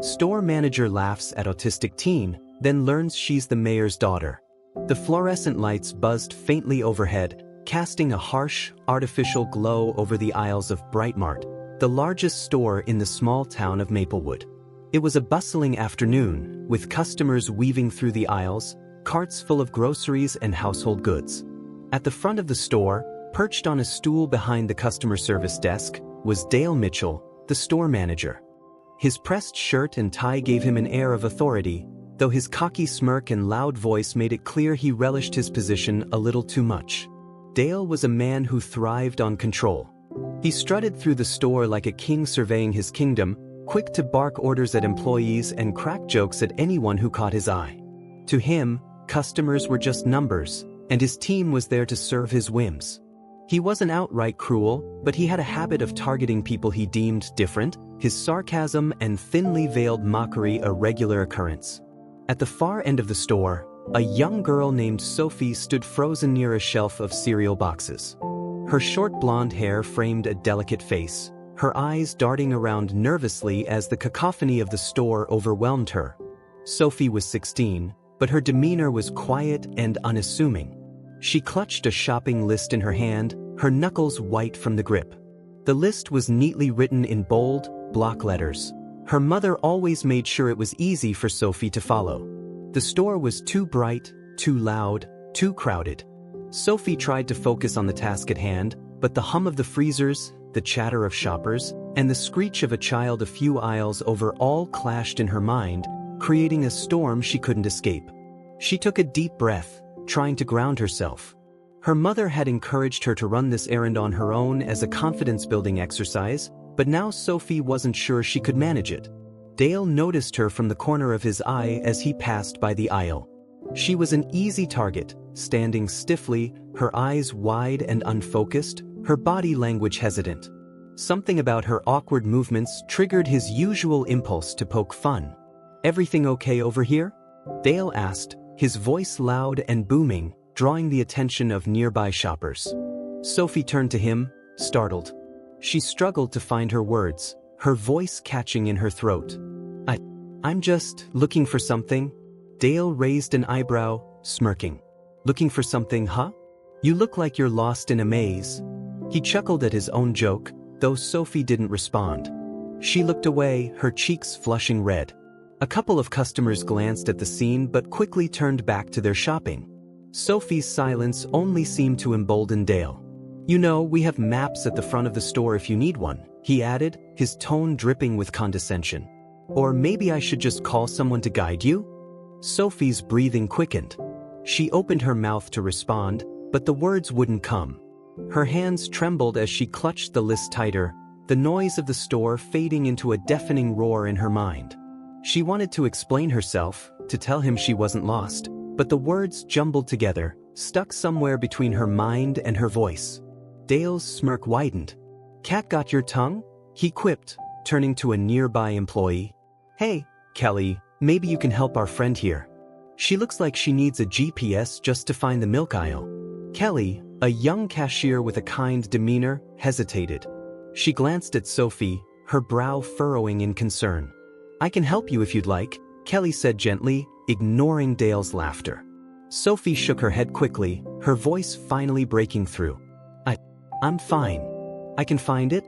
Store manager laughs at autistic teen, then learns she's the mayor's daughter. The fluorescent lights buzzed faintly overhead, casting a harsh, artificial glow over the aisles of Brightmart, the largest store in the small town of Maplewood. It was a bustling afternoon, with customers weaving through the aisles, carts full of groceries and household goods. At the front of the store, perched on a stool behind the customer service desk, was Dale Mitchell, the store manager. His pressed shirt and tie gave him an air of authority, though his cocky smirk and loud voice made it clear he relished his position a little too much. Dale was a man who thrived on control. He strutted through the store like a king surveying his kingdom, quick to bark orders at employees and crack jokes at anyone who caught his eye. To him, customers were just numbers, and his team was there to serve his whims. He wasn't outright cruel, but he had a habit of targeting people he deemed different, his sarcasm and thinly veiled mockery a regular occurrence. At the far end of the store, a young girl named Sophie stood frozen near a shelf of cereal boxes. Her short blonde hair framed a delicate face, her eyes darting around nervously as the cacophony of the store overwhelmed her. Sophie was 16, but her demeanor was quiet and unassuming. She clutched a shopping list in her hand, her knuckles white from the grip. The list was neatly written in bold, block letters. Her mother always made sure it was easy for Sophie to follow. The store was too bright, too loud, too crowded. Sophie tried to focus on the task at hand, but the hum of the freezers, the chatter of shoppers, and the screech of a child a few aisles over all clashed in her mind, creating a storm she couldn't escape. She took a deep breath, trying to ground herself. Her mother had encouraged her to run this errand on her own as a confidence-building exercise, but now Sophie wasn't sure she could manage it. Dale noticed her from the corner of his eye as he passed by the aisle. She was an easy target, standing stiffly, her eyes wide and unfocused, her body language hesitant. Something about her awkward movements triggered his usual impulse to poke fun. "Everything okay over here?" Dale asked, his voice loud and booming, drawing the attention of nearby shoppers. Sophie turned to him, startled. She struggled to find her words, her voice catching in her throat. I'm just looking for something." Dale raised an eyebrow, smirking. "Looking for something, huh? You look like you're lost in a maze." He chuckled at his own joke, though Sophie didn't respond. She looked away, her cheeks flushing red. A couple of customers glanced at the scene but quickly turned back to their shopping. Sophie's silence only seemed to embolden Dale. "You know, we have maps at the front of the store if you need one," he added, his tone dripping with condescension. "Or maybe I should just call someone to guide you?" Sophie's breathing quickened. She opened her mouth to respond, but the words wouldn't come. Her hands trembled as she clutched the list tighter, the noise of the store fading into a deafening roar in her mind. She wanted to explain herself, to tell him she wasn't lost, but the words jumbled together, stuck somewhere between her mind and her voice. Dale's smirk widened. "Cat got your tongue?" he quipped, turning to a nearby employee. "Hey, Kelly, maybe you can help our friend here. She looks like she needs a GPS just to find the milk aisle." Kelly, a young cashier with a kind demeanor, hesitated. She glanced at Sophie, her brow furrowing in concern. "I can help you if you'd like," Kelly said gently, ignoring Dale's laughter. Sophie shook her head quickly, her voice finally breaking through. I'm fine. I can find it."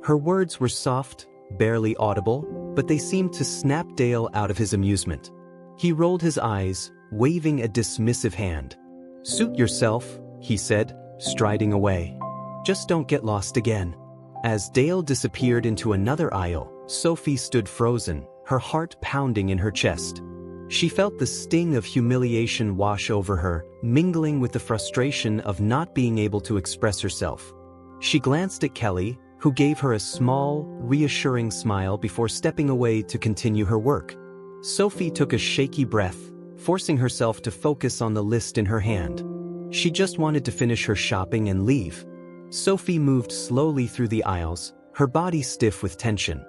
Her words were soft, barely audible, but they seemed to snap Dale out of his amusement. He rolled his eyes, waving a dismissive hand. "Suit yourself," he said, striding away. "Just don't get lost again." As Dale disappeared into another aisle, Sophie stood frozen, her heart pounding in her chest. She felt the sting of humiliation wash over her, mingling with the frustration of not being able to express herself. She glanced at Kelly, who gave her a small, reassuring smile before stepping away to continue her work. Sophie took a shaky breath, forcing herself to focus on the list in her hand. She just wanted to finish her shopping and leave. Sophie moved slowly through the aisles, her body stiff with tension.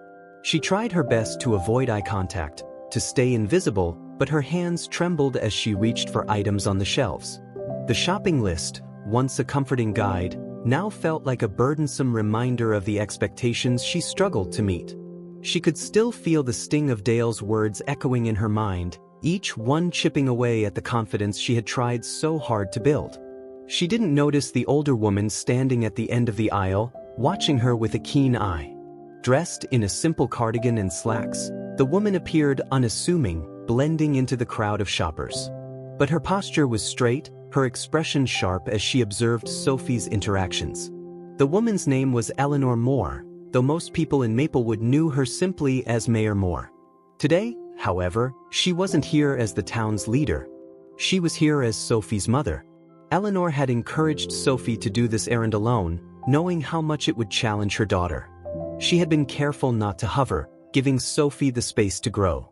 She tried her best to avoid eye contact, to stay invisible, but her hands trembled as she reached for items on the shelves. The shopping list, once a comforting guide, now felt like a burdensome reminder of the expectations she struggled to meet. She could still feel the sting of Dale's words echoing in her mind, each one chipping away at the confidence she had tried so hard to build. She didn't notice the older woman standing at the end of the aisle, watching her with a keen eye. Dressed in a simple cardigan and slacks, the woman appeared unassuming, blending into the crowd of shoppers. But her posture was straight, her expression sharp as she observed Sophie's interactions. The woman's name was Eleanor Moore, though most people in Maplewood knew her simply as Mayor Moore. Today, however, she wasn't here as the town's leader. She was here as Sophie's mother. Eleanor had encouraged Sophie to do this errand alone, knowing how much it would challenge her daughter. She had been careful not to hover, giving Sophie the space to grow.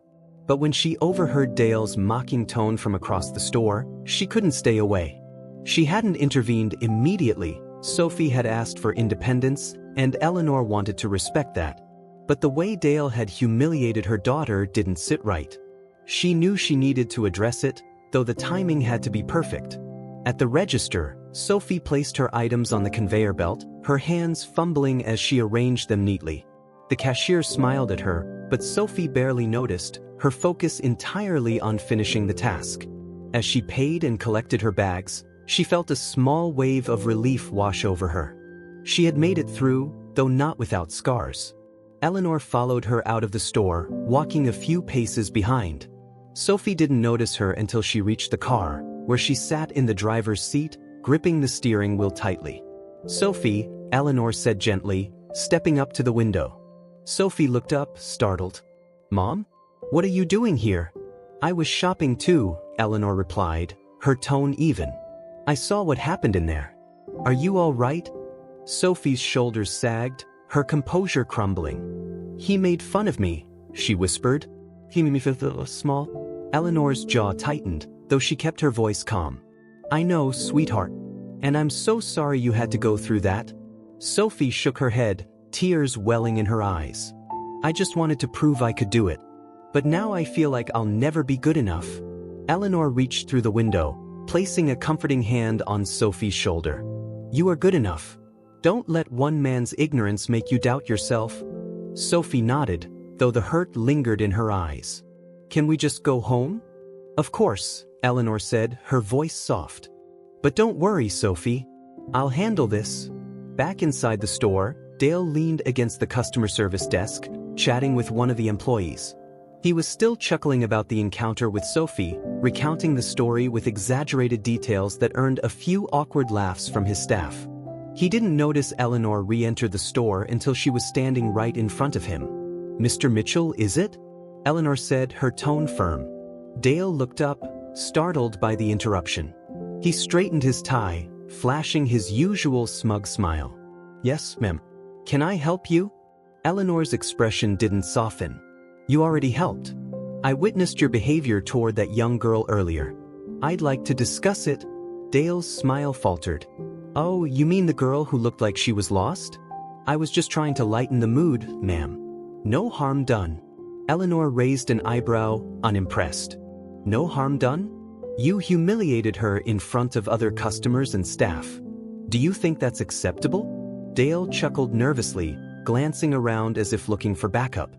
But when she overheard Dale's mocking tone from across the store, she couldn't stay away. She hadn't intervened immediately. Sophie had asked for independence, and Eleanor wanted to respect that. But the way Dale had humiliated her daughter didn't sit right. She knew she needed to address it, though the timing had to be perfect. At the register, Sophie placed her items on the conveyor belt, her hands fumbling as she arranged them neatly. The cashier smiled at her, but Sophie barely noticed, her focus entirely on finishing the task. As she paid and collected her bags, she felt a small wave of relief wash over her. She had made it through, though not without scars. Eleanor followed her out of the store, walking a few paces behind. Sophie didn't notice her until she reached the car, where she sat in the driver's seat, gripping the steering wheel tightly. "Sophie," Eleanor said gently, stepping up to the window. Sophie looked up, startled. "Mom? What are you doing here?" "I was shopping too," Eleanor replied, her tone even. "I saw what happened in there. Are you all right?" Sophie's shoulders sagged, her composure crumbling. "He made fun of me," she whispered. "He made me feel small." Eleanor's jaw tightened, though she kept her voice calm. "I know, sweetheart. And I'm so sorry you had to go through that." Sophie shook her head, tears welling in her eyes. "I just wanted to prove I could do it. But now I feel like I'll never be good enough." Eleanor reached through the window, placing a comforting hand on Sophie's shoulder. "You are good enough. Don't let one man's ignorance make you doubt yourself." Sophie nodded, though the hurt lingered in her eyes. "Can we just go home?" "Of course," Eleanor said, her voice soft. "But don't worry, Sophie. I'll handle this." Back inside the store, Dale leaned against the customer service desk, chatting with one of the employees. He was still chuckling about the encounter with Sophie, recounting the story with exaggerated details that earned a few awkward laughs from his staff. He didn't notice Eleanor re-enter the store until she was standing right in front of him. "Mr. Mitchell, is it?" Eleanor said, her tone firm. Dale looked up, startled by the interruption. He straightened his tie, flashing his usual smug smile. "Yes, ma'am. Can I help you?" Eleanor's expression didn't soften. "You already helped. I witnessed your behavior toward that young girl earlier. I'd like to discuss it." Dale's smile faltered. "Oh, you mean the girl who looked like she was lost? I was just trying to lighten the mood, ma'am. No harm done." Eleanor raised an eyebrow, unimpressed. "No harm done? You humiliated her in front of other customers and staff. Do you think that's acceptable?" Dale chuckled nervously, glancing around as if looking for backup.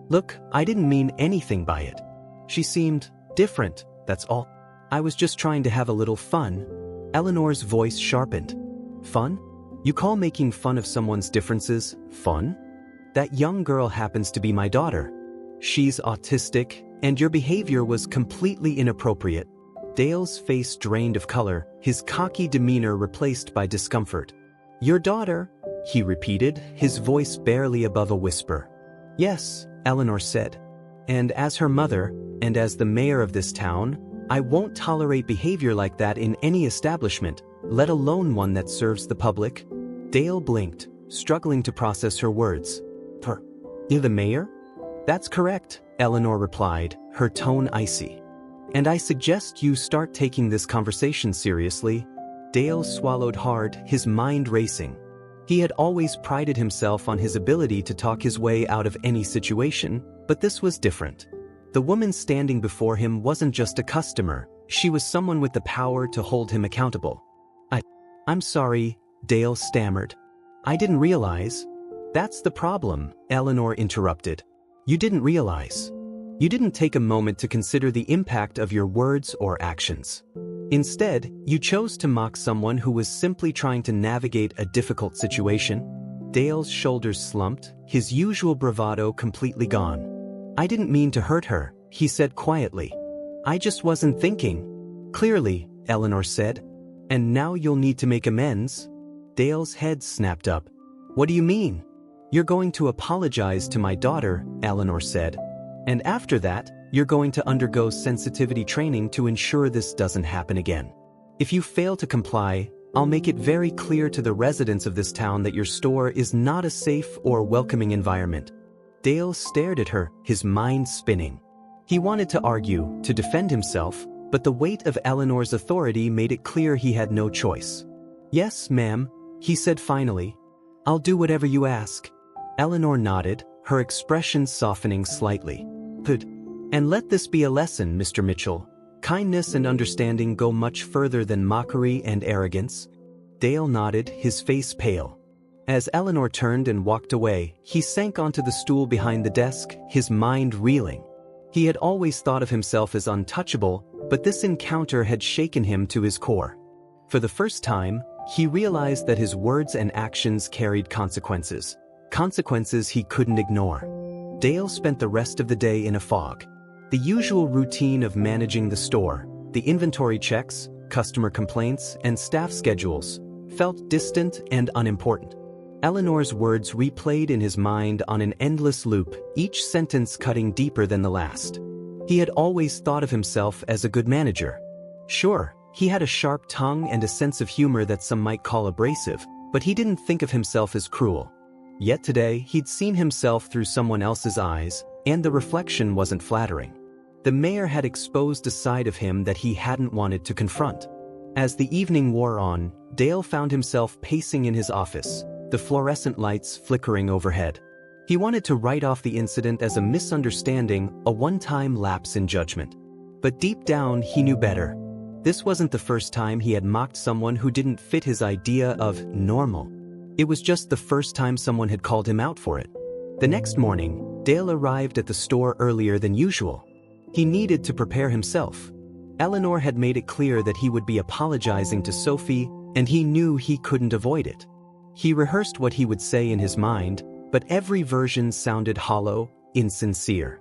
"Look, I didn't mean anything by it. She seemed different, that's all. I was just trying to have a little fun." Eleanor's voice sharpened. "Fun? You call making fun of someone's differences fun? That young girl happens to be my daughter. She's autistic, and your behavior was completely inappropriate." Dale's face drained of color, his cocky demeanor replaced by discomfort. "Your daughter?" he repeated, his voice barely above a whisper. "Yes," Eleanor said. "And as her mother, and as the mayor of this town, I won't tolerate behavior like that in any establishment, let alone one that serves the public." Dale blinked, struggling to process her words. "You're the mayor?" "That's correct," Eleanor replied, her tone icy. "And I suggest you start taking this conversation seriously." Dale swallowed hard, his mind racing. He had always prided himself on his ability to talk his way out of any situation, but this was different. The woman standing before him wasn't just a customer, she was someone with the power to hold him accountable. I'm sorry," Dale stammered. "I didn't realize." "That's the problem," Eleanor interrupted. You didn't realize. You didn't take a moment to consider the impact of your words or actions. Instead, you chose to mock someone who was simply trying to navigate a difficult situation. Dale's shoulders slumped, his usual bravado completely gone. I didn't mean to hurt her, he said quietly. I just wasn't thinking. Clearly, Eleanor said. And now you'll need to make amends? Dale's head snapped up. What do you mean? You're going to apologize to my daughter, Eleanor said. And after that, you're going to undergo sensitivity training to ensure this doesn't happen again. If you fail to comply, I'll make it very clear to the residents of this town that your store is not a safe or welcoming environment. Dale stared at her, his mind spinning. He wanted to argue, to defend himself, but the weight of Eleanor's authority made it clear he had no choice. Yes, ma'am, he said finally. I'll do whatever you ask. Eleanor nodded, her expression softening slightly. Good. And let this be a lesson, Mr. Mitchell. Kindness and understanding go much further than mockery and arrogance. Dale nodded, his face pale. As Eleanor turned and walked away, he sank onto the stool behind the desk, his mind reeling. He had always thought of himself as untouchable, but this encounter had shaken him to his core. For the first time, he realized that his words and actions carried consequences. Consequences he couldn't ignore. Dale spent the rest of the day in a fog. The usual routine of managing the store, the inventory checks, customer complaints, and staff schedules, felt distant and unimportant. Eleanor's words replayed in his mind on an endless loop, each sentence cutting deeper than the last. He had always thought of himself as a good manager. Sure, he had a sharp tongue and a sense of humor that some might call abrasive, but he didn't think of himself as cruel. Yet today, he'd seen himself through someone else's eyes, and the reflection wasn't flattering. The mayor had exposed a side of him that he hadn't wanted to confront. As the evening wore on, Dale found himself pacing in his office, the fluorescent lights flickering overhead. He wanted to write off the incident as a misunderstanding, a one-time lapse in judgment. But deep down, he knew better. This wasn't the first time he had mocked someone who didn't fit his idea of normal. It was just the first time someone had called him out for it. The next morning, Dale arrived at the store earlier than usual. He needed to prepare himself. Eleanor had made it clear that he would be apologizing to Sophie, and he knew he couldn't avoid it. He rehearsed what he would say in his mind, but every version sounded hollow, insincere.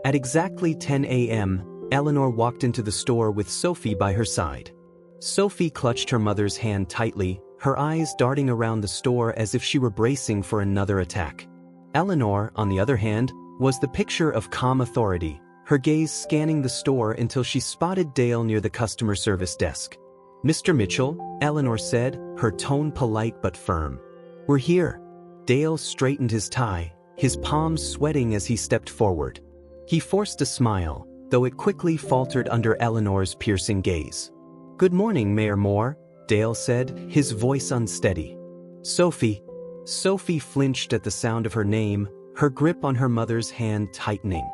At exactly 10 a.m., Eleanor walked into the store with Sophie by her side. Sophie clutched her mother's hand tightly, her eyes darting around the store as if she were bracing for another attack. Eleanor, on the other hand, was the picture of calm authority, her gaze scanning the store until she spotted Dale near the customer service desk. Mr. Mitchell, Eleanor said, her tone polite but firm. We're here. Dale straightened his tie, his palms sweating as he stepped forward. He forced a smile, though it quickly faltered under Eleanor's piercing gaze. Good morning, Mayor Moore, Dale said, his voice unsteady. Sophie. Sophie flinched at the sound of her name, her grip on her mother's hand tightening.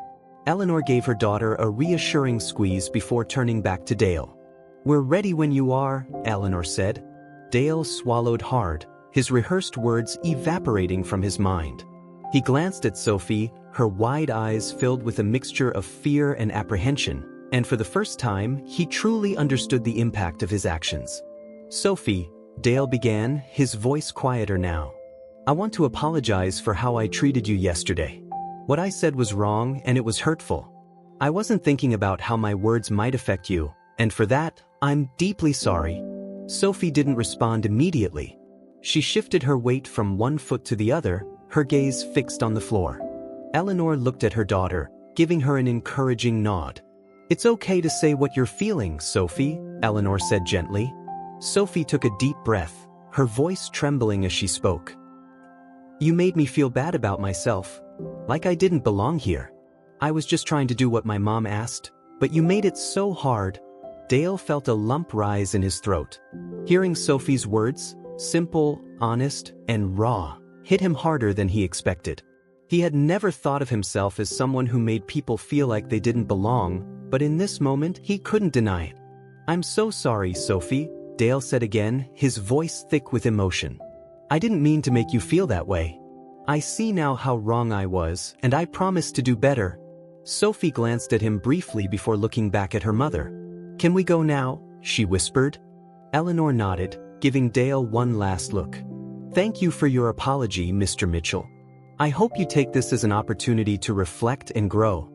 Eleanor gave her daughter a reassuring squeeze before turning back to Dale. We're ready when you are, Eleanor said. Dale swallowed hard, his rehearsed words evaporating from his mind. He glanced at Sophie, her wide eyes filled with a mixture of fear and apprehension, and for the first time, he truly understood the impact of his actions. Sophie, Dale began, his voice quieter now. I want to apologize for how I treated you yesterday. What I said was wrong and it was hurtful. I wasn't thinking about how my words might affect you, and for that, I'm deeply sorry. Sophie didn't respond immediately. She shifted her weight from one foot to the other, her gaze fixed on the floor. Eleanor looked at her daughter, giving her an encouraging nod. It's okay to say what you're feeling, Sophie, Eleanor said gently. Sophie took a deep breath, her voice trembling as she spoke. You made me feel bad about myself, like I didn't belong here. I was just trying to do what my mom asked, but you made it so hard. Dale felt a lump rise in his throat. Hearing Sophie's words, simple, honest, and raw, hit him harder than he expected. He had never thought of himself as someone who made people feel like they didn't belong, but in this moment, he couldn't deny it. I'm so sorry, Sophie, Dale said again, his voice thick with emotion. I didn't mean to make you feel that way. I see now how wrong I was, and I promise to do better. Sophie glanced at him briefly before looking back at her mother. Can we go now? She whispered. Eleanor nodded, giving Dale one last look. Thank you for your apology, Mr. Mitchell. I hope you take this as an opportunity to reflect and grow.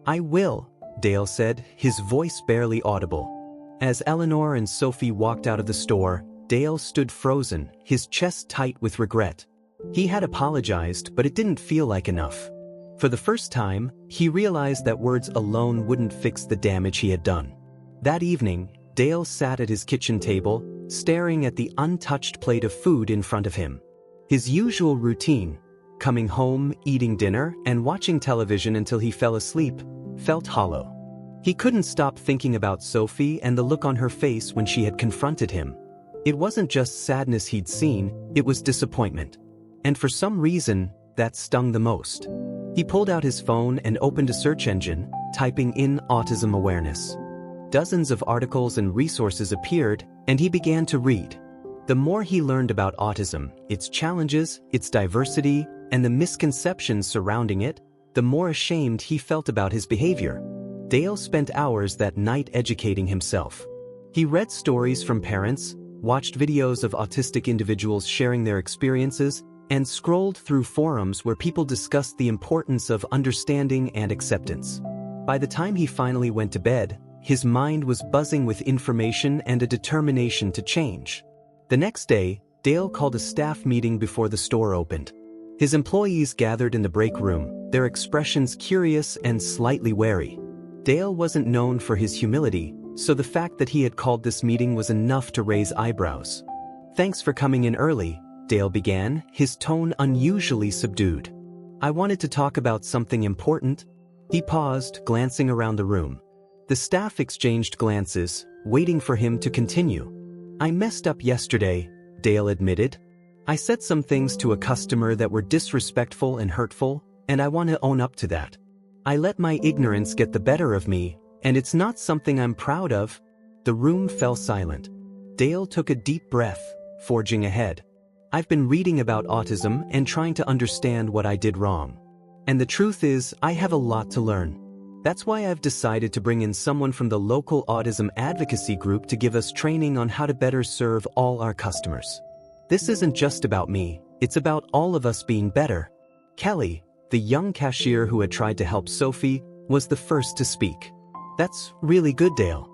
I will, Dale said, his voice barely audible. As Eleanor and Sophie walked out of the store, Dale stood frozen, his chest tight with regret. He had apologized, but it didn't feel like enough. For the first time, he realized that words alone wouldn't fix the damage he had done. That evening, Dale sat at his kitchen table, staring at the untouched plate of food in front of him. His usual routine, coming home, eating dinner, and watching television until he fell asleep, felt hollow. He couldn't stop thinking about Sophie and the look on her face when she had confronted him. It wasn't just sadness he'd seen, it was disappointment. And for some reason, that stung the most. He pulled out his phone and opened a search engine, typing in autism awareness. Dozens of articles and resources appeared, and he began to read. The more he learned about autism, its challenges, its diversity, and the misconceptions surrounding it, the more ashamed he felt about his behavior. Dale spent hours that night educating himself. He read stories from parents, watched videos of autistic individuals sharing their experiences, and scrolled through forums where people discussed the importance of understanding and acceptance. By the time he finally went to bed, his mind was buzzing with information and a determination to change. The next day, Dale called a staff meeting before the store opened. His employees gathered in the break room, their expressions curious and slightly wary. Dale wasn't known for his humility, so the fact that he had called this meeting was enough to raise eyebrows. Thanks for coming in early, Dale began, his tone unusually subdued. I wanted to talk about something important. He paused, glancing around the room. The staff exchanged glances, waiting for him to continue. I messed up yesterday, Dale admitted. I said some things to a customer that were disrespectful and hurtful, and I want to own up to that. I let my ignorance get the better of me, and it's not something I'm proud of. The room fell silent. Dale took a deep breath, forging ahead. I've been reading about autism and trying to understand what I did wrong. And the truth is, I have a lot to learn. That's why I've decided to bring in someone from the local autism advocacy group to give us training on how to better serve all our customers. This isn't just about me, it's about all of us being better. Kelly, the young cashier who had tried to help Sophie, was the first to speak. That's really good, Dale.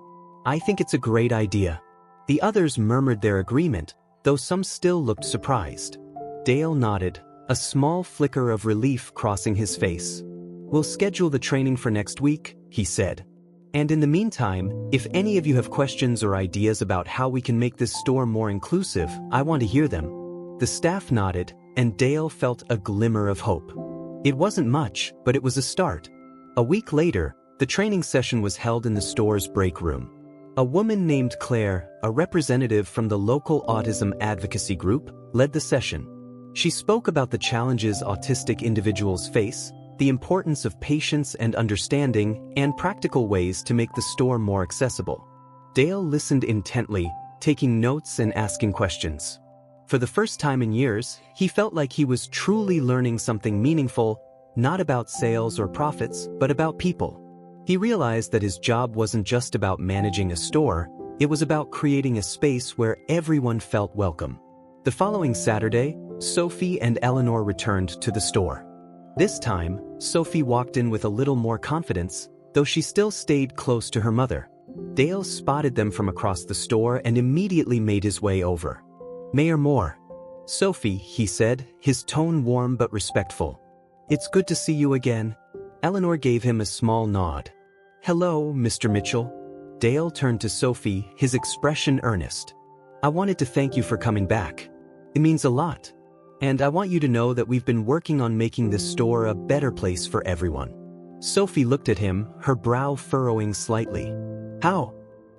I think it's a great idea. The others murmured their agreement, though some still looked surprised. Dale nodded, a small flicker of relief crossing his face. We'll schedule the training for next week, he said. And in the meantime, if any of you have questions or ideas about how we can make this store more inclusive, I want to hear them. The staff nodded, and Dale felt a glimmer of hope. It wasn't much, but it was a start. A week later, the training session was held in the store's break room. A woman named Claire, a representative from the local autism advocacy group, led the session. She spoke about the challenges autistic individuals face, the importance of patience and understanding, and practical ways to make the store more accessible. Dale listened intently, taking notes and asking questions. For the first time in years, he felt like he was truly learning something meaningful, not about sales or profits, but about people. He realized that his job wasn't just about managing a store, it was about creating a space where everyone felt welcome. The following Saturday, Sophie and Eleanor returned to the store. This time, Sophie walked in with a little more confidence, though she still stayed close to her mother. Dale spotted them from across the store and immediately made his way over. Mayor Moore. Sophie, he said, his tone warm but respectful. It's good to see you again. Eleanor gave him a small nod. Hello, Mr. Mitchell. Dale turned to Sophie, his expression earnest. I wanted to thank you for coming back. It means a lot. And I want you to know that we've been working on making this store a better place for everyone. Sophie looked at him, her brow furrowing slightly. How?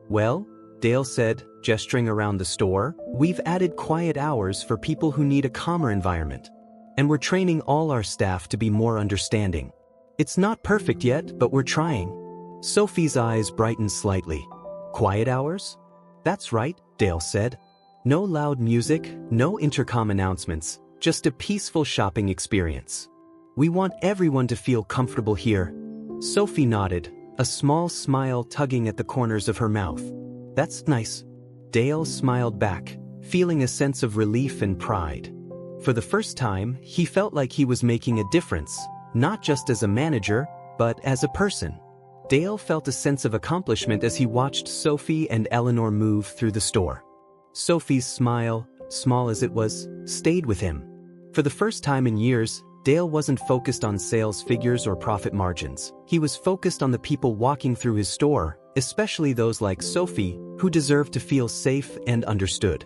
Well, Dale said, gesturing around the store, we've added quiet hours for people who need a calmer environment. And we're training all our staff to be more understanding. It's not perfect yet, but we're trying. Sophie's eyes brightened slightly. Quiet hours? That's right, Dale said. No loud music, no intercom announcements, just a peaceful shopping experience. We want everyone to feel comfortable here. Sophie nodded, a small smile tugging at the corners of her mouth. That's nice. Dale smiled back, feeling a sense of relief and pride. For the first time, he felt like he was making a difference, not just as a manager, but as a person. Dale felt a sense of accomplishment as he watched Sophie and Eleanor move through the store. Sophie's smile, small as it was, stayed with him. For the first time in years, Dale wasn't focused on sales figures or profit margins. He was focused on the people walking through his store, especially those like Sophie, who deserved to feel safe and understood.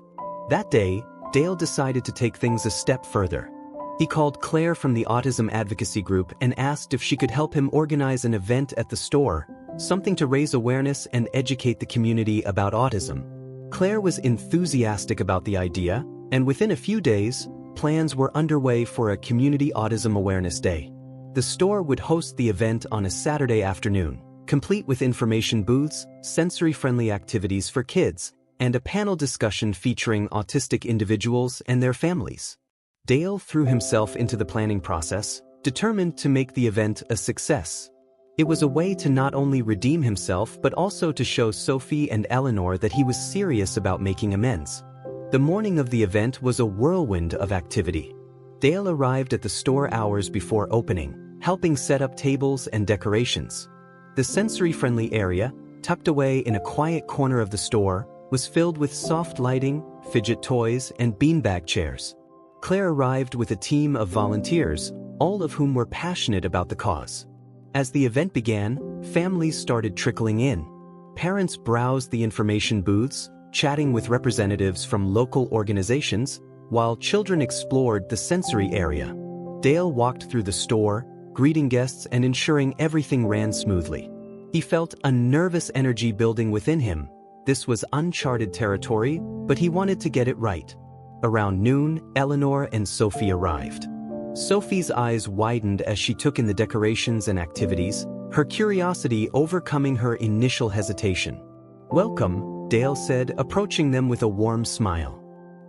That day, Dale decided to take things a step further. He called Claire from the Autism Advocacy Group and asked if she could help him organize an event at the store, something to raise awareness and educate the community about autism. Claire was enthusiastic about the idea, and within a few days, plans were underway for a Community Autism Awareness Day. The store would host the event on a Saturday afternoon, complete with information booths, sensory-friendly activities for kids, and a panel discussion featuring autistic individuals and their families. Dale threw himself into the planning process, determined to make the event a success. It was a way to not only redeem himself but also to show Sophie and Eleanor that he was serious about making amends. The morning of the event was a whirlwind of activity. Dale arrived at the store hours before opening, helping set up tables and decorations. The sensory-friendly area, tucked away in a quiet corner of the store, was filled with soft lighting, fidget toys, and beanbag chairs. Claire arrived with a team of volunteers, all of whom were passionate about the cause. As the event began, families started trickling in. Parents browsed the information booths, chatting with representatives from local organizations, while children explored the sensory area. Dale walked through the store, greeting guests and ensuring everything ran smoothly. He felt a nervous energy building within him. This was uncharted territory, but he wanted to get it right. Around noon, Eleanor and Sophie arrived. Sophie's eyes widened as she took in the decorations and activities, her curiosity overcoming her initial hesitation. "Welcome," Dale said, approaching them with a warm smile.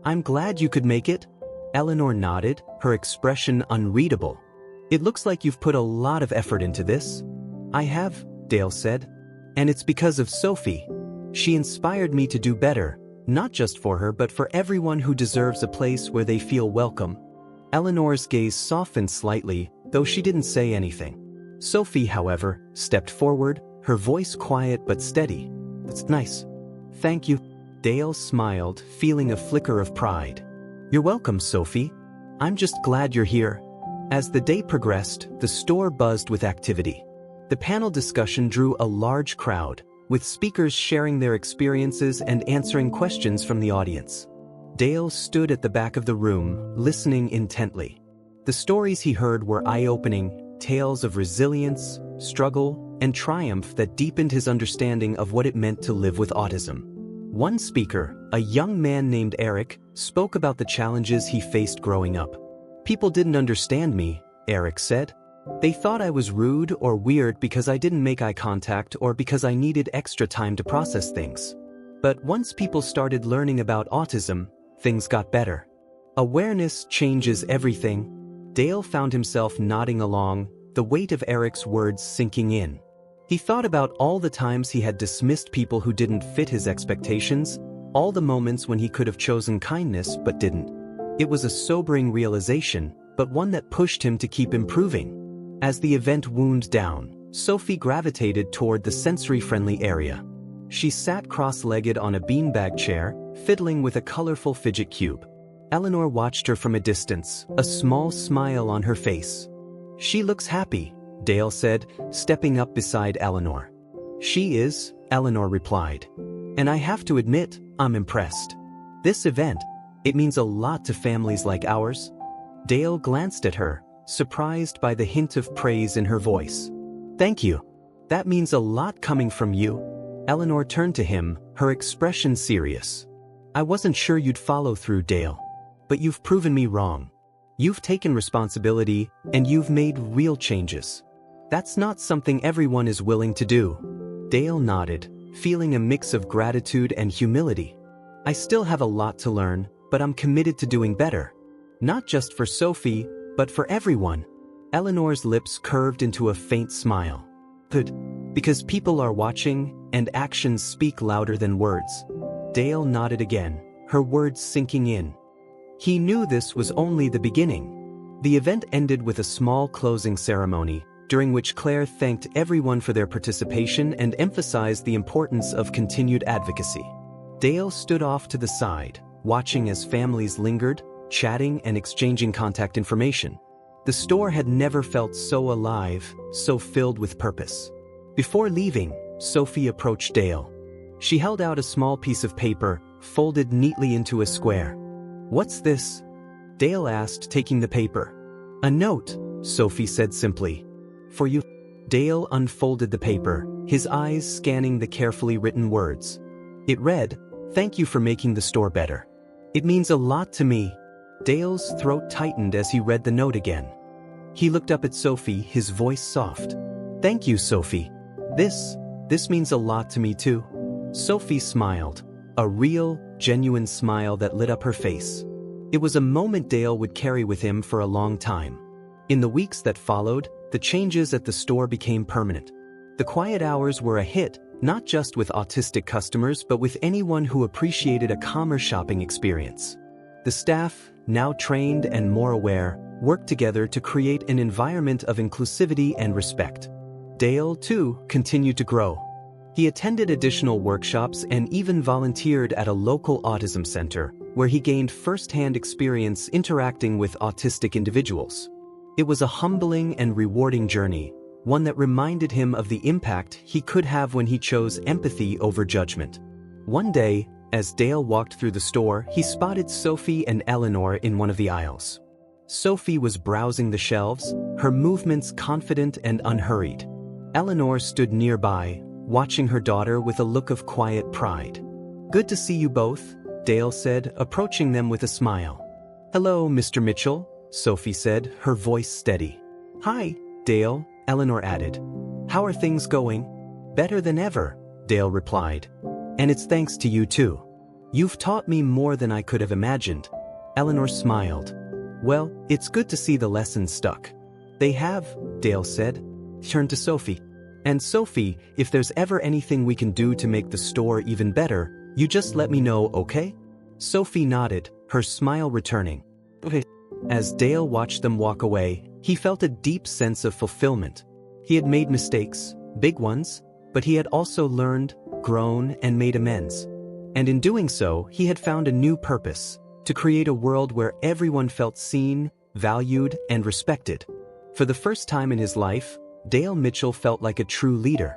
"I'm glad you could make it." Eleanor nodded, her expression unreadable. "It looks like you've put a lot of effort into this." "I have," Dale said. "And it's because of Sophie. She inspired me to do better, not just for her but for everyone who deserves a place where they feel welcome." Eleanor's gaze softened slightly, though she didn't say anything. Sophie, however, stepped forward, her voice quiet but steady. "That's nice." "Thank you." Dale smiled, feeling a flicker of pride. "You're welcome, Sophie. I'm just glad you're here." As the day progressed, the store buzzed with activity. The panel discussion drew a large crowd, with speakers sharing their experiences and answering questions from the audience. Dale stood at the back of the room, listening intently. The stories he heard were eye-opening, tales of resilience, struggle, and triumph that deepened his understanding of what it meant to live with autism. One speaker, a young man named Eric, spoke about the challenges he faced growing up. "People didn't understand me," Eric said. "They thought I was rude or weird because I didn't make eye contact or because I needed extra time to process things. But once people started learning about autism, things got better. Awareness changes everything." Dale found himself nodding along, the weight of Eric's words sinking in. He thought about all the times he had dismissed people who didn't fit his expectations, all the moments when he could have chosen kindness but didn't. It was a sobering realization, but one that pushed him to keep improving. As the event wound down, Sophie gravitated toward the sensory-friendly area. She sat cross-legged on a beanbag chair, fiddling with a colorful fidget cube. Eleanor watched her from a distance, a small smile on her face. "She looks happy," Dale said, stepping up beside Eleanor. "She is," Eleanor replied. "And I have to admit, I'm impressed. This event, it means a lot to families like ours." Dale glanced at her, surprised by the hint of praise in her voice. "Thank you. That means a lot coming from you." Eleanor turned to him, her expression serious. "I wasn't sure you'd follow through, Dale. But you've proven me wrong. You've taken responsibility, and you've made real changes. That's not something everyone is willing to do." Dale nodded, feeling a mix of gratitude and humility. "I still have a lot to learn, but I'm committed to doing better." Not just for Sophie, but for everyone. Eleanor's lips curved into a faint smile. Good. Because people are watching, and actions speak louder than words. Dale nodded again, her words sinking in. He knew this was only the beginning. The event ended with a small closing ceremony, during which Claire thanked everyone for their participation and emphasized the importance of continued advocacy. Dale stood off to the side, watching as families lingered, chatting and exchanging contact information. The store had never felt so alive, so filled with purpose. Before leaving, Sophie approached Dale. She held out a small piece of paper, folded neatly into a square. "What's this?" Dale asked, taking the paper. "A note," Sophie said simply. "For you." Dale unfolded the paper, his eyes scanning the carefully written words. It read, "Thank you for making the store better. It means a lot to me." Dale's throat tightened as he read the note again. He looked up at Sophie, his voice soft. "Thank you, Sophie. This means a lot to me too." Sophie smiled, a real, genuine smile that lit up her face. It was a moment Dale would carry with him for a long time. In the weeks that followed, the changes at the store became permanent. The quiet hours were a hit, not just with autistic customers but with anyone who appreciated a calmer shopping experience. The staff, now trained and more aware, worked together to create an environment of inclusivity and respect. Dale, too, continued to grow. He attended additional workshops and even volunteered at a local autism center, where he gained first-hand experience interacting with autistic individuals. It was a humbling and rewarding journey, one that reminded him of the impact he could have when he chose empathy over judgment. One day, as Dale walked through the store, he spotted Sophie and Eleanor in one of the aisles. Sophie was browsing the shelves, her movements confident and unhurried. Eleanor stood nearby, watching her daughter with a look of quiet pride. "Good to see you both," Dale said, approaching them with a smile. "Hello, Mr. Mitchell," Sophie said, her voice steady. "Hi, Dale," Eleanor added. "How are things going?" "Better than ever," Dale replied. "And it's thanks to you too. You've taught me more than I could have imagined." Eleanor smiled. "Well, it's good to see the lessons stuck." "They have," Dale said. He turned to Sophie. "And Sophie, if there's ever anything we can do to make the store even better, you just let me know, okay?" Sophie nodded, her smile returning. "Okay." As Dale watched them walk away, he felt a deep sense of fulfillment. He had made mistakes, big ones, but he had also learned, grown, and made amends. And in doing so, he had found a new purpose: to create a world where everyone felt seen, valued, and respected. For the first time in his life, Dale Mitchell felt like a true leader.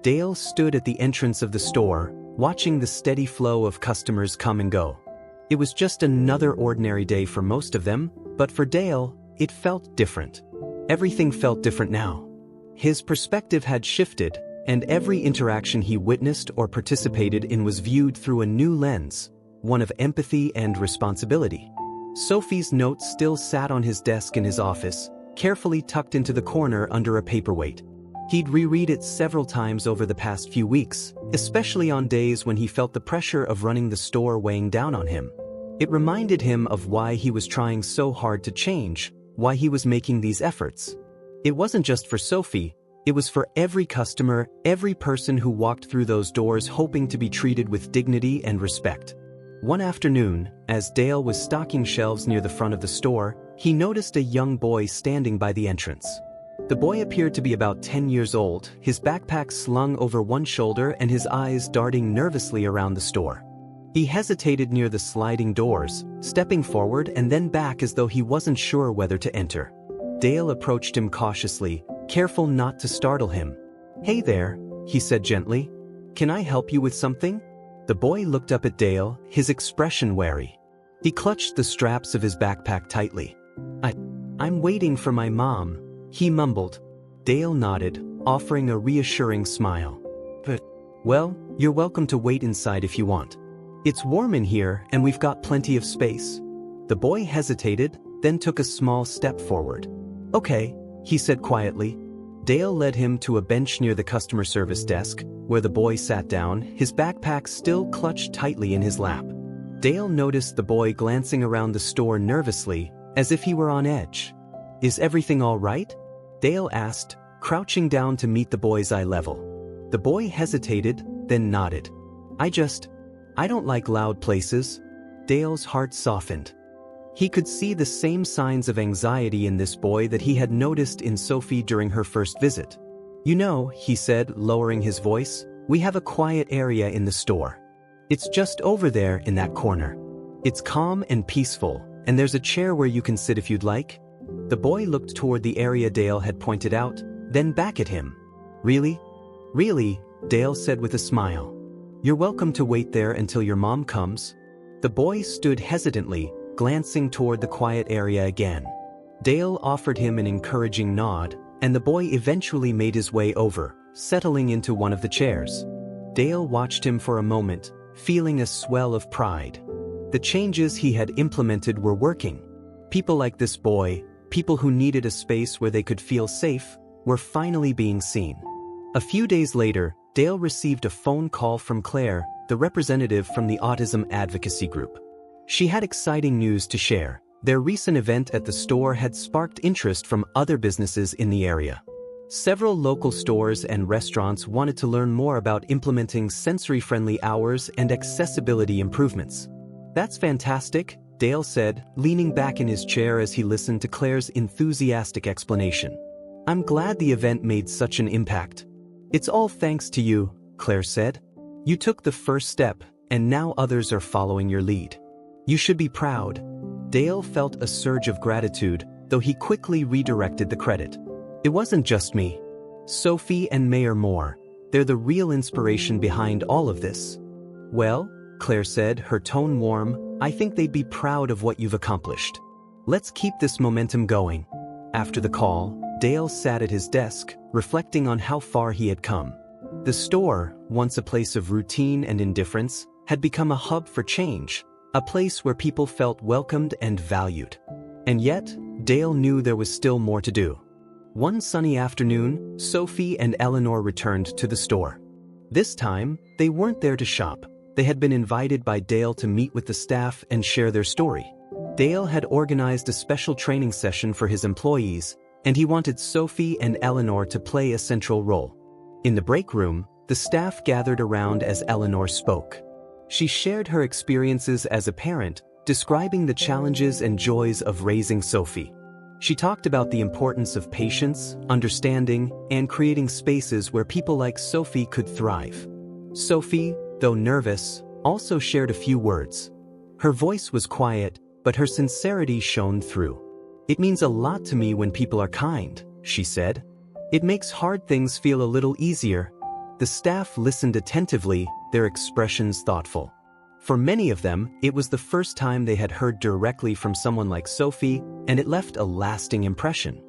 Dale stood at the entrance of the store, watching the steady flow of customers come and go. It was just another ordinary day for most of them, but for Dale, it felt different. Everything felt different now. His perspective had shifted, and every interaction he witnessed or participated in was viewed through a new lens, one of empathy and responsibility. Sophie's note still sat on his desk in his office, carefully tucked into the corner under a paperweight. He'd reread it several times over the past few weeks, especially on days when he felt the pressure of running the store weighing down on him. It reminded him of why he was trying so hard to change, why he was making these efforts. It wasn't just for Sophie, it was for every customer, every person who walked through those doors hoping to be treated with dignity and respect. One afternoon, as Dale was stocking shelves near the front of the store, he noticed a young boy standing by the entrance. The boy appeared to be about 10 years old, his backpack slung over one shoulder and his eyes darting nervously around the store. He hesitated near the sliding doors, stepping forward and then back as though he wasn't sure whether to enter. Dale approached him cautiously, careful not to startle him. "Hey there," he said gently. "Can I help you with something?" The boy looked up at Dale, his expression wary. He clutched the straps of his backpack tightly. I'm waiting for my mom," he mumbled. Dale nodded, offering a reassuring smile. "Well, you're welcome to wait inside if you want. It's warm in here and we've got plenty of space." The boy hesitated, then took a small step forward. "Okay," he said quietly. Dale led him to a bench near the customer service desk, where the boy sat down, his backpack still clutched tightly in his lap. Dale noticed the boy glancing around the store nervously, as if he were on edge. "Is everything all right?" Dale asked, crouching down to meet the boy's eye level. The boy hesitated, then nodded. I don't like loud places." Dale's heart softened. He could see the same signs of anxiety in this boy that he had noticed in Sophie during her first visit. "You know," he said, lowering his voice, "we have a quiet area in the store. It's just over there in that corner. It's calm and peaceful, and there's a chair where you can sit if you'd like." The boy looked toward the area Dale had pointed out, then back at him. "Really? Really?" Dale said with a smile. "You're welcome to wait there until your mom comes." The boy stood hesitantly, glancing toward the quiet area again. Dale offered him an encouraging nod, and the boy eventually made his way over, settling into one of the chairs. Dale watched him for a moment, feeling a swell of pride. The changes he had implemented were working. People like this boy, people who needed a space where they could feel safe, were finally being seen. A few days later, Dale received a phone call from Claire, the representative from the Autism Advocacy Group. She had exciting news to share. Their recent event at the store had sparked interest from other businesses in the area. Several local stores and restaurants wanted to learn more about implementing sensory-friendly hours and accessibility improvements. "That's fantastic," Dale said, leaning back in his chair as he listened to Claire's enthusiastic explanation. "I'm glad the event made such an impact." "It's all thanks to you," Claire said. "You took the first step, and now others are following your lead. You should be proud." Dale felt a surge of gratitude, though he quickly redirected the credit. "It wasn't just me. Sophie and Mayor Moore, they're the real inspiration behind all of this." "Well," Claire said, her tone warm, "I think they'd be proud of what you've accomplished. Let's keep this momentum going." After the call, Dale sat at his desk, reflecting on how far he had come. The store, once a place of routine and indifference, had become a hub for change, a place where people felt welcomed and valued. And yet, Dale knew there was still more to do. One sunny afternoon, Sophie and Eleanor returned to the store. This time, they weren't there to shop. They had been invited by Dale to meet with the staff and share their story. Dale had organized a special training session for his employees, and he wanted Sophie and Eleanor to play a central role. In the break room, the staff gathered around as Eleanor spoke. She shared her experiences as a parent, describing the challenges and joys of raising Sophie. She talked about the importance of patience, understanding, and creating spaces where people like Sophie could thrive. Sophie, though nervous, also shared a few words. Her voice was quiet, but her sincerity shone through. "It means a lot to me when people are kind," she said. "It makes hard things feel a little easier." The staff listened attentively, their expressions thoughtful. For many of them, it was the first time they had heard directly from someone like Sophie, and it left a lasting impression.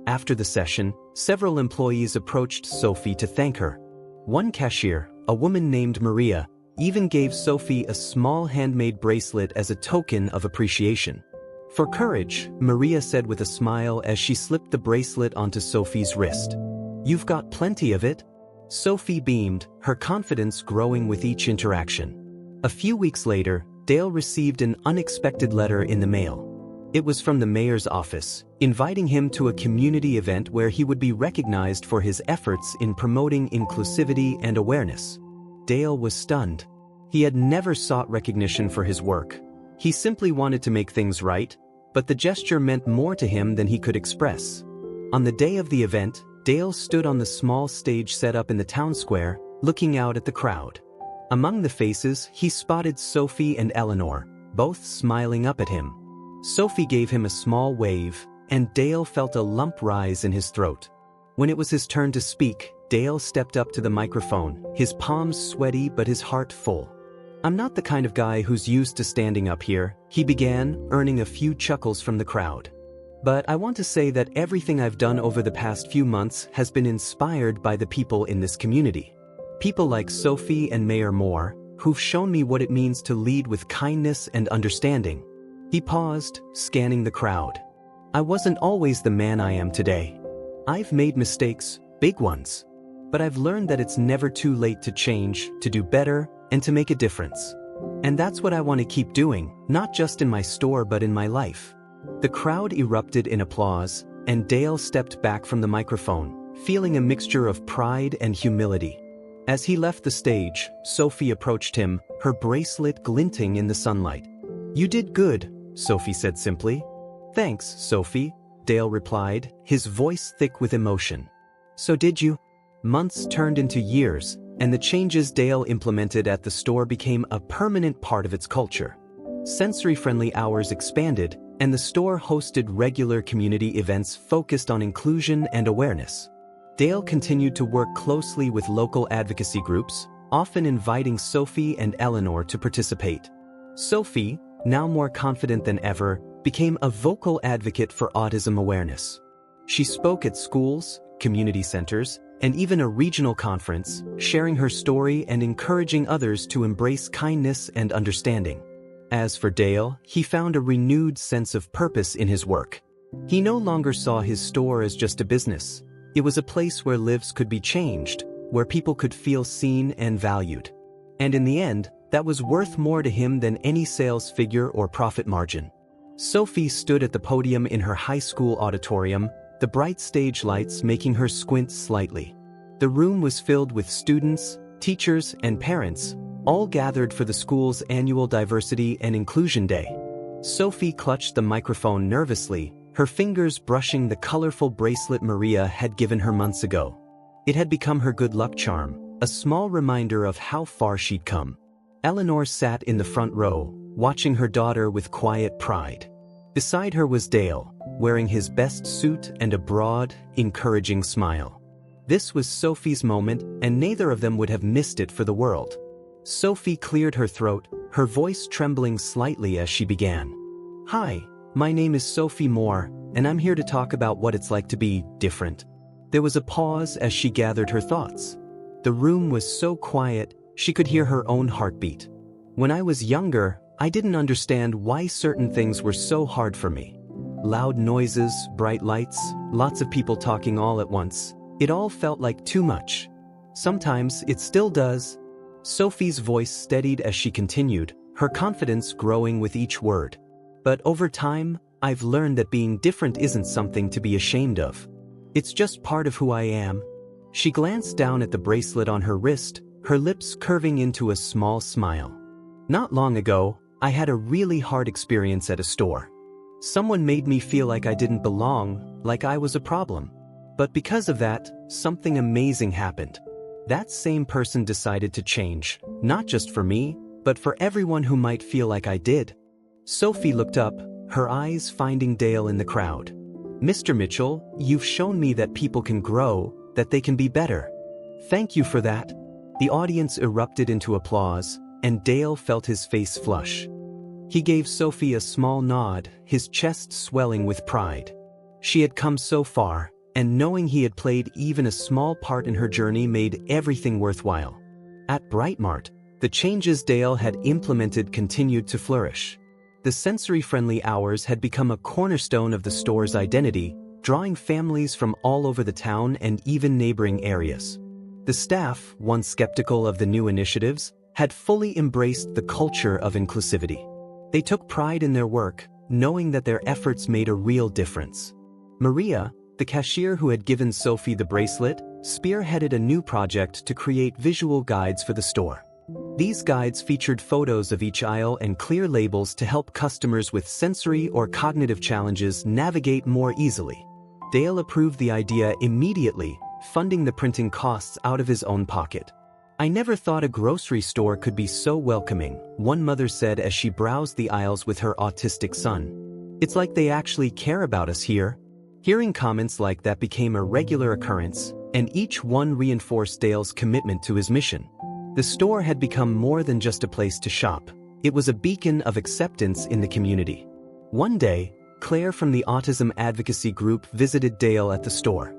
After the session, several employees approached Sophie to thank her. One cashier, a woman named Maria, even gave Sophie a small handmade bracelet as a token of appreciation. "For courage," Maria said with a smile as she slipped the bracelet onto Sophie's wrist. "You've got plenty of it." Sophie beamed, her confidence growing with each interaction. A few weeks later, Dale received an unexpected letter in the mail. It was from the mayor's office, inviting him to a community event where he would be recognized for his efforts in promoting inclusivity and awareness. Dale was stunned. He had never sought recognition for his work. He simply wanted to make things right, but the gesture meant more to him than he could express. On the day of the event, Dale stood on the small stage set up in the town square, looking out at the crowd. Among the faces, he spotted Sophie and Eleanor, both smiling up at him. Sophie gave him a small wave, and Dale felt a lump rise in his throat. When it was his turn to speak, Dale stepped up to the microphone, his palms sweaty but his heart full. "I'm not the kind of guy who's used to standing up here," he began, earning a few chuckles from the crowd. "But I want to say that everything I've done over the past few months has been inspired by the people in this community. People like Sophie and Mayor Moore, who've shown me what it means to lead with kindness and understanding." He paused, scanning the crowd. "I wasn't always the man I am today. I've made mistakes, big ones. But I've learned that it's never too late to change, to do better, and to make a difference. And that's what I want to keep doing, not just in my store but in my life." The crowd erupted in applause, and Dale stepped back from the microphone, feeling a mixture of pride and humility. As he left the stage, Sophie approached him, her bracelet glinting in the sunlight. "You did good," Sophie said simply. "Thanks, Sophie," Dale replied, his voice thick with emotion. "So did you?" Months turned into years, and the changes Dale implemented at the store became a permanent part of its culture. Sensory-friendly hours expanded, and the store hosted regular community events focused on inclusion and awareness. Dale continued to work closely with local advocacy groups, often inviting Sophie and Eleanor to participate. Sophie, now more confident than ever, became a vocal advocate for autism awareness. She spoke at schools, community centers, and even a regional conference, sharing her story and encouraging others to embrace kindness and understanding. As for Dale, he found a renewed sense of purpose in his work. He no longer saw his store as just a business. It was a place where lives could be changed, where people could feel seen and valued. And in the end, that was worth more to him than any sales figure or profit margin. Sophie stood at the podium in her high school auditorium, the bright stage lights making her squint slightly. The room was filled with students, teachers, and parents, all gathered for the school's annual Diversity and Inclusion Day. Sophie clutched the microphone nervously, her fingers brushing the colorful bracelet Maria had given her months ago. It had become her good luck charm, a small reminder of how far she'd come. Eleanor sat in the front row, watching her daughter with quiet pride. Beside her was Dale, wearing his best suit and a broad, encouraging smile. This was Sophie's moment, and neither of them would have missed it for the world. Sophie cleared her throat, her voice trembling slightly as she began. "Hi, my name is Sophie Moore, and I'm here to talk about what it's like to be different." There was a pause as she gathered her thoughts. The room was so quiet, she could hear her own heartbeat. "When I was younger, I didn't understand why certain things were so hard for me. Loud noises, bright lights, lots of people talking all at once. It all felt like too much. Sometimes it still does." Sophie's voice steadied as she continued, her confidence growing with each word. "But over time, I've learned that being different isn't something to be ashamed of. It's just part of who I am." She glanced down at the bracelet on her wrist, her lips curving into a small smile. "Not long ago, I had a really hard experience at a store. Someone made me feel like I didn't belong, like I was a problem. But because of that, something amazing happened. That same person decided to change, not just for me, but for everyone who might feel like I did." Sophie looked up, her eyes finding Dale in the crowd. "Mr. Mitchell, you've shown me that people can grow, that they can be better. Thank you for that." The audience erupted into applause, and Dale felt his face flush. He gave Sophie a small nod, his chest swelling with pride. She had come so far, and knowing he had played even a small part in her journey made everything worthwhile. At Brightmart, the changes Dale had implemented continued to flourish. The sensory-friendly hours had become a cornerstone of the store's identity, drawing families from all over the town and even neighboring areas. The staff, once skeptical of the new initiatives, had fully embraced the culture of inclusivity. They took pride in their work, knowing that their efforts made a real difference. Maria, the cashier who had given Sophie the bracelet, spearheaded a new project to create visual guides for the store. These guides featured photos of each aisle and clear labels to help customers with sensory or cognitive challenges navigate more easily. Dale approved the idea immediately, funding the printing costs out of his own pocket. "I never thought a grocery store could be so welcoming," one mother said as she browsed the aisles with her autistic son. "It's like they actually care about us here." Hearing comments like that became a regular occurrence, and each one reinforced Dale's commitment to his mission. The store had become more than just a place to shop. It was a beacon of acceptance in the community. One day, Claire from the Autism Advocacy Group visited Dale at the store.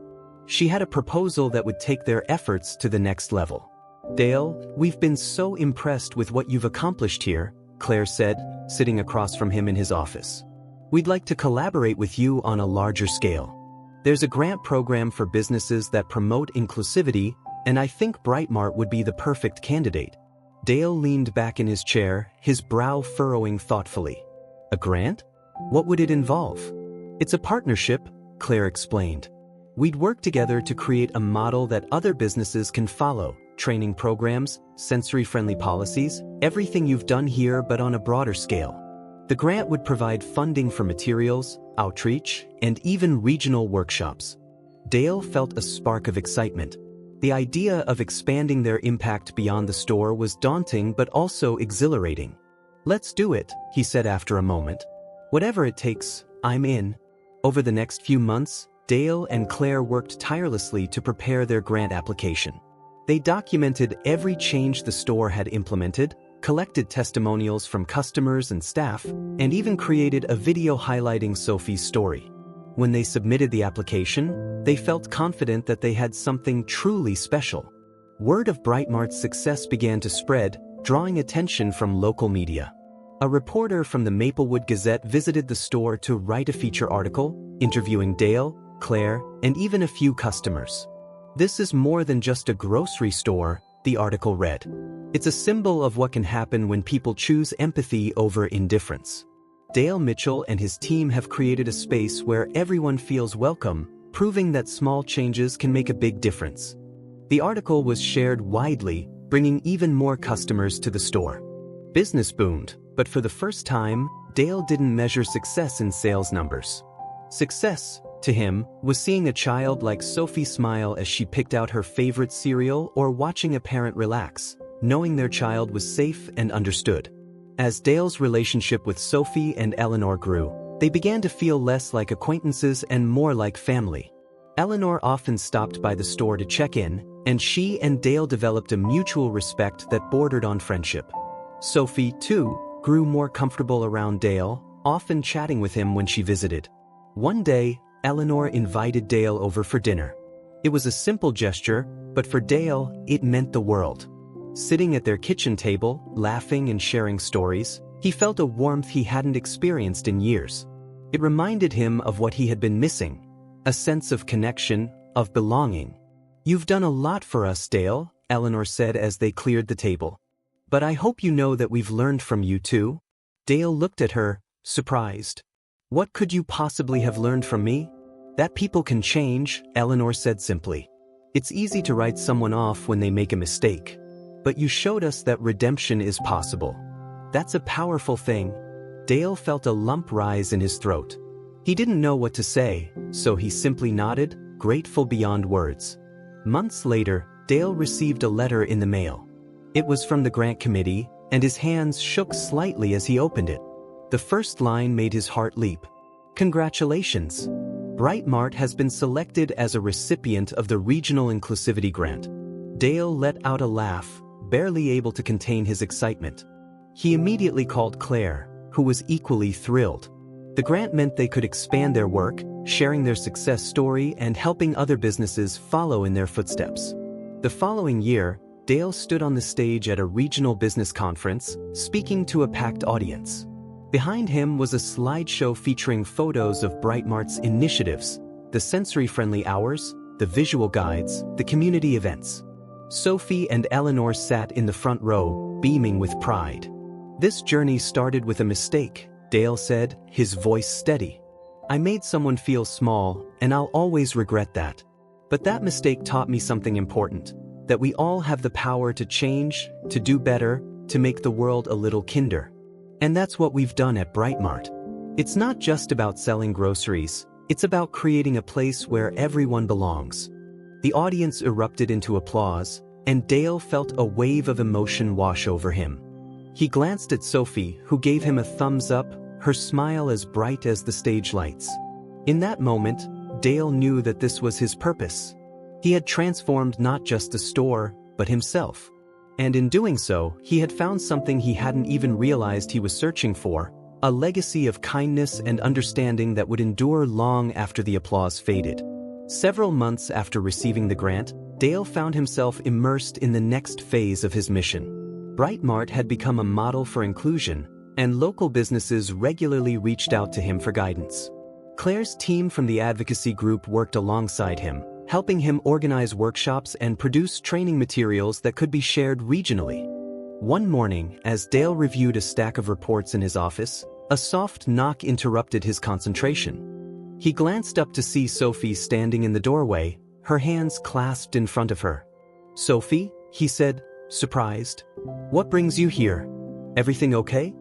She had a proposal that would take their efforts to the next level. "Dale, we've been so impressed with what you've accomplished here," Claire said, sitting across from him in his office. "We'd like to collaborate with you on a larger scale. There's a grant program for businesses that promote inclusivity, and I think Brightmart would be the perfect candidate." Dale leaned back in his chair, his brow furrowing thoughtfully. "A grant? What would it involve? It's a partnership, Claire explained. We'd work together to create a model that other businesses can follow. Training programs, sensory-friendly policies, everything you've done here but on a broader scale. The grant would provide funding for materials, outreach, and even regional workshops. Dale felt a spark of excitement. The idea of expanding their impact beyond the store was daunting but also exhilarating. "Let's do it," he said after a moment. "Whatever it takes, I'm in." Over the next few months, Dale and Claire worked tirelessly to prepare their grant application. They documented every change the store had implemented, collected testimonials from customers and staff, and even created a video highlighting Sophie's story. When they submitted the application, they felt confident that they had something truly special. Word of Brightmart's success began to spread, drawing attention from local media. A reporter from the Maplewood Gazette visited the store to write a feature article, interviewing Dale, Claire, and even a few customers. "This is more than just a grocery store," the article read. "It's a symbol of what can happen when people choose empathy over indifference." Dale Mitchell and his team have created a space where everyone feels welcome, proving that small changes can make a big difference. The article was shared widely, bringing even more customers to the store. Business boomed, but for the first time, Dale didn't measure success in sales numbers. Success, to him, was seeing a child like Sophie smile as she picked out her favorite cereal or watching a parent relax, knowing their child was safe and understood. As Dale's relationship with Sophie and Eleanor grew, they began to feel less like acquaintances and more like family. Eleanor often stopped by the store to check in, and she and Dale developed a mutual respect that bordered on friendship. Sophie, too, grew more comfortable around Dale, often chatting with him when she visited. One day, Eleanor invited Dale over for dinner. It was a simple gesture, but for Dale, it meant the world. Sitting at their kitchen table, laughing and sharing stories, he felt a warmth he hadn't experienced in years. It reminded him of what he had been missing, a sense of connection, of belonging. "You've done a lot for us, Dale," Eleanor said as they cleared the table. "But I hope you know that we've learned from you too." Dale looked at her, surprised. "What could you possibly have learned from me?" "That people can change," Eleanor said simply. "It's easy to write someone off when they make a mistake. But you showed us that redemption is possible. That's a powerful thing." Dale felt a lump rise in his throat. He didn't know what to say, so he simply nodded, grateful beyond words. Months later, Dale received a letter in the mail. It was from the grant committee, and his hands shook slightly as he opened it. The first line made his heart leap. "Congratulations! Brightmart has been selected as a recipient of the Regional Inclusivity Grant." Dale let out a laugh, barely able to contain his excitement. He immediately called Claire, who was equally thrilled. The grant meant they could expand their work, sharing their success story and helping other businesses follow in their footsteps. The following year, Dale stood on the stage at a regional business conference, speaking to a packed audience. Behind him was a slideshow featuring photos of Brightmart's initiatives, the sensory-friendly hours, the visual guides, the community events. Sophie and Eleanor sat in the front row, beaming with pride. "This journey started with a mistake," Dale said, his voice steady. "I made someone feel small, and I'll always regret that. But that mistake taught me something important, that we all have the power to change, to do better, to make the world a little kinder. And that's what we've done at Brightmart. It's not just about selling groceries, it's about creating a place where everyone belongs." The audience erupted into applause, and Dale felt a wave of emotion wash over him. He glanced at Sophie, who gave him a thumbs up, her smile as bright as the stage lights. In that moment, Dale knew that this was his purpose. He had transformed not just the store, but himself. And in doing so, he had found something he hadn't even realized he was searching for, a legacy of kindness and understanding that would endure long after the applause faded. Several months after receiving the grant, Dale found himself immersed in the next phase of his mission. Brightmart had become a model for inclusion, and local businesses regularly reached out to him for guidance. Claire's team from the advocacy group worked alongside him, helping him organize workshops and produce training materials that could be shared regionally. One morning, as Dale reviewed a stack of reports in his office, A soft knock interrupted his concentration. He glanced up to see Sophie standing in the doorway, her hands clasped in front of her. "Sophie?" he said, surprised. "What brings you here? Everything okay?"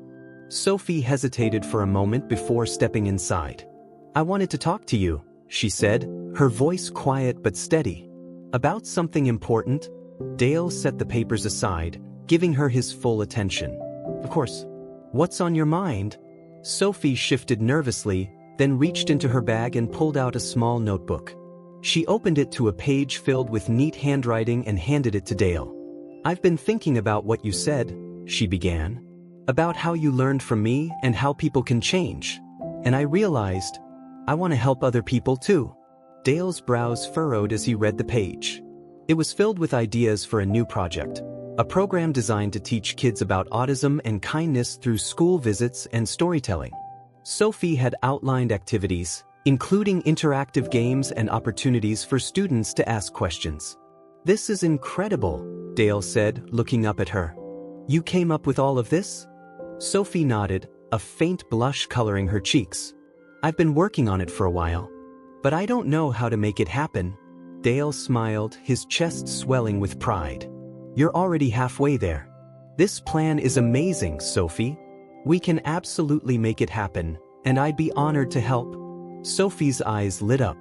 Sophie hesitated for a moment before stepping inside. "I wanted to talk to you," she said, her voice quiet but steady. "About something important?" Dale set the papers aside, giving her his full attention. "Of course. What's on your mind?" Sophie shifted nervously, then reached into her bag and pulled out a small notebook. She opened it to a page filled with neat handwriting and handed it to Dale. "I've been thinking about what you said," she began. "About how you learned from me and how people can change. And I realized, I want to help other people too." Dale's brows furrowed as he read the page. It was filled with ideas for a new project, a program designed to teach kids about autism and kindness through school visits and storytelling. Sophie had outlined activities, including interactive games and opportunities for students to ask questions. "This is incredible," Dale said, looking up at her. "You came up with all of this?" Sophie nodded, a faint blush coloring her cheeks. "I've been working on it for a while. But I don't know how to make it happen." Dale smiled, his chest swelling with pride. "You're already halfway there. This plan is amazing, Sophie. We can absolutely make it happen, and I'd be honored to help." Sophie's eyes lit up.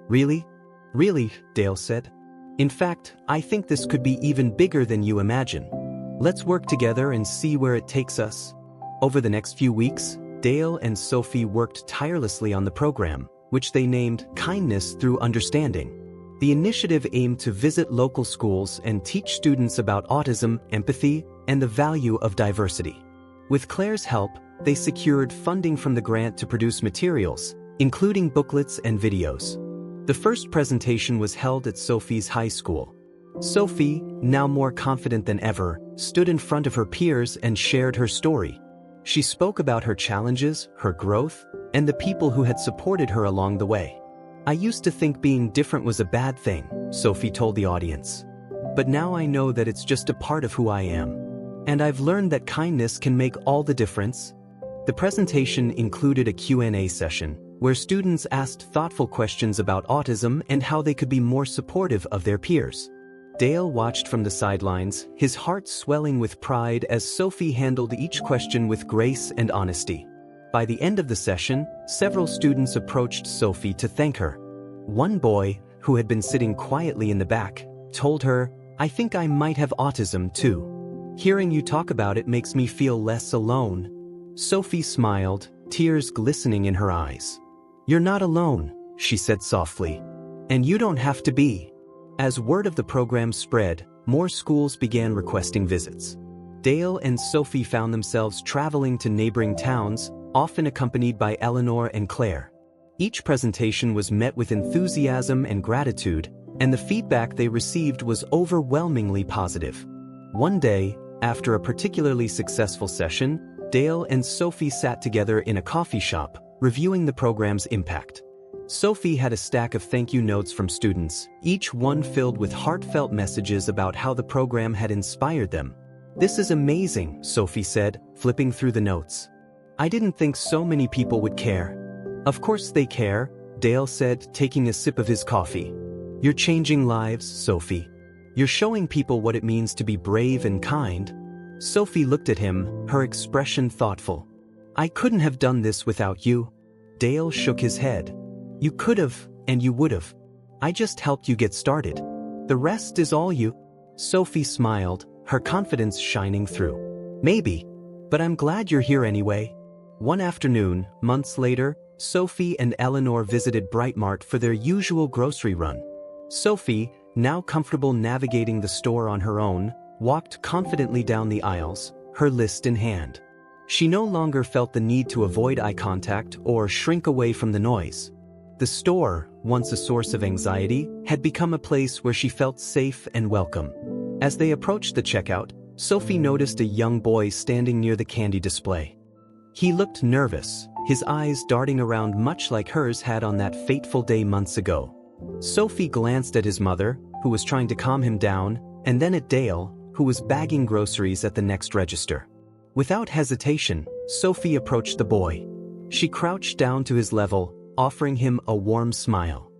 "Really? Really?" Dale said. "In fact, I think this could be even bigger than you imagine. Let's work together and see where it takes us." Over the next few weeks, Dale and Sophie worked tirelessly on the program, which they named Kindness Through Understanding. The initiative aimed to visit local schools and teach students about autism, empathy, and the value of diversity. With Claire's help, they secured funding from the grant to produce materials, including booklets and videos. The first presentation was held at Sophie's high school. Sophie, now more confident than ever, stood in front of her peers and shared her story. She spoke about her challenges, her growth, and the people who had supported her along the way. "I used to think being different was a bad thing," Sophie told the audience. "But now I know that it's just a part of who I am. And I've learned that kindness can make all the difference." The presentation included a Q&A session, where students asked thoughtful questions about autism and how they could be more supportive of their peers. Dale watched from the sidelines, his heart swelling with pride as Sophie handled each question with grace and honesty. By the end of the session, several students approached Sophie to thank her. One boy, who had been sitting quietly in the back, told her, "I think I might have autism too. Hearing you talk about it makes me feel less alone." Sophie smiled, tears glistening in her eyes. "You're not alone," she said softly. "And you don't have to be." As word of the program spread, more schools began requesting visits. Dale and Sophie found themselves traveling to neighboring towns, often accompanied by Eleanor and Claire. Each presentation was met with enthusiasm and gratitude, and the feedback they received was overwhelmingly positive. One day, after a particularly successful session, Dale and Sophie sat together in a coffee shop, reviewing the program's impact. Sophie had a stack of thank you notes from students, each one filled with heartfelt messages about how the program had inspired them. "This is amazing," Sophie said, flipping through the notes. "I didn't think so many people would care." "Of course they care," Dale said, taking a sip of his coffee. "You're changing lives, Sophie. You're showing people what it means to be brave and kind." Sophie looked at him, her expression thoughtful. "I couldn't have done this without you." Dale shook his head. "You could have, and you would have. I just helped you get started. The rest is all you." Sophie smiled, her confidence shining through. "Maybe. But I'm glad you're here anyway." One afternoon, months later, Sophie and Eleanor visited Brightmart for their usual grocery run. Sophie, now comfortable navigating the store on her own, walked confidently down the aisles, her list in hand. She no longer felt the need to avoid eye contact or shrink away from the noise. The store, once a source of anxiety, had become a place where she felt safe and welcome. As they approached the checkout, Sophie noticed a young boy standing near the candy display. He looked nervous, his eyes darting around much like hers had on that fateful day months ago. Sophie glanced at his mother, who was trying to calm him down, and then at Dale, who was bagging groceries at the next register. Without hesitation, Sophie approached the boy. She crouched down to his level, offering him a warm smile.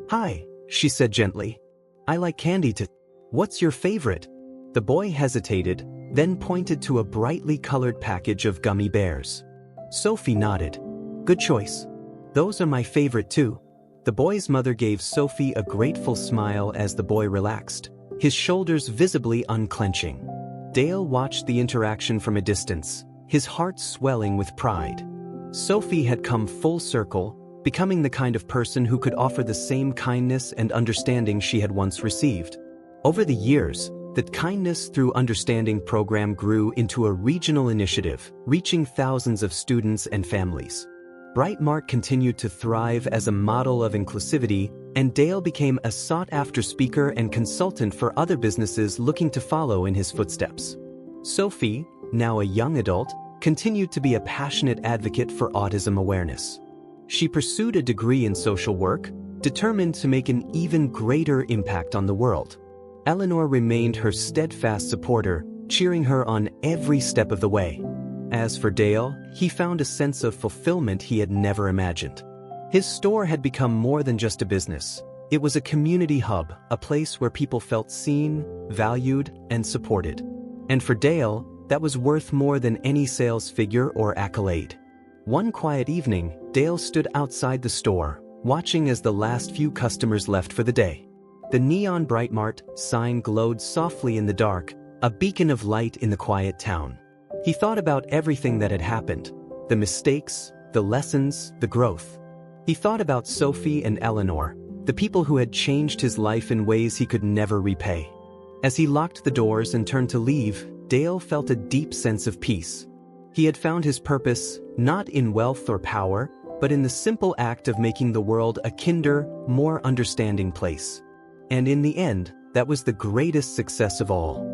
"Hi," she said gently. "I like candy too. What's your favorite?" The boy hesitated, then pointed to a brightly colored package of gummy bears. Sophie nodded. "Good choice. Those are my favorite too." The boy's mother gave Sophie a grateful smile as the boy relaxed, his shoulders visibly unclenching. Dale watched the interaction from a distance, his heart swelling with pride. Sophie had come full circle, becoming the kind of person who could offer the same kindness and understanding she had once received. Over the years, the Kindness Through Understanding program grew into a regional initiative, reaching thousands of students and families. Brightmark continued to thrive as a model of inclusivity, and Dale became a sought-after speaker and consultant for other businesses looking to follow in his footsteps. Sophie, now a young adult, continued to be a passionate advocate for autism awareness. She pursued a degree in social work, determined to make an even greater impact on the world. Eleanor remained her steadfast supporter, cheering her on every step of the way. As for Dale, he found a sense of fulfillment he had never imagined. His store had become more than just a business. It was a community hub, a place where people felt seen, valued, and supported. And for Dale, that was worth more than any sales figure or accolade. One quiet evening, Dale stood outside the store, watching as the last few customers left for the day. The neon Brightmart sign glowed softly in the dark, a beacon of light in the quiet town. He thought about everything that had happened, the mistakes, the lessons, the growth. He thought about Sophie and Eleanor, the people who had changed his life in ways he could never repay. As he locked the doors and turned to leave, Dale felt a deep sense of peace. He had found his purpose, not in wealth or power, but in the simple act of making the world a kinder, more understanding place. And in the end, that was the greatest success of all.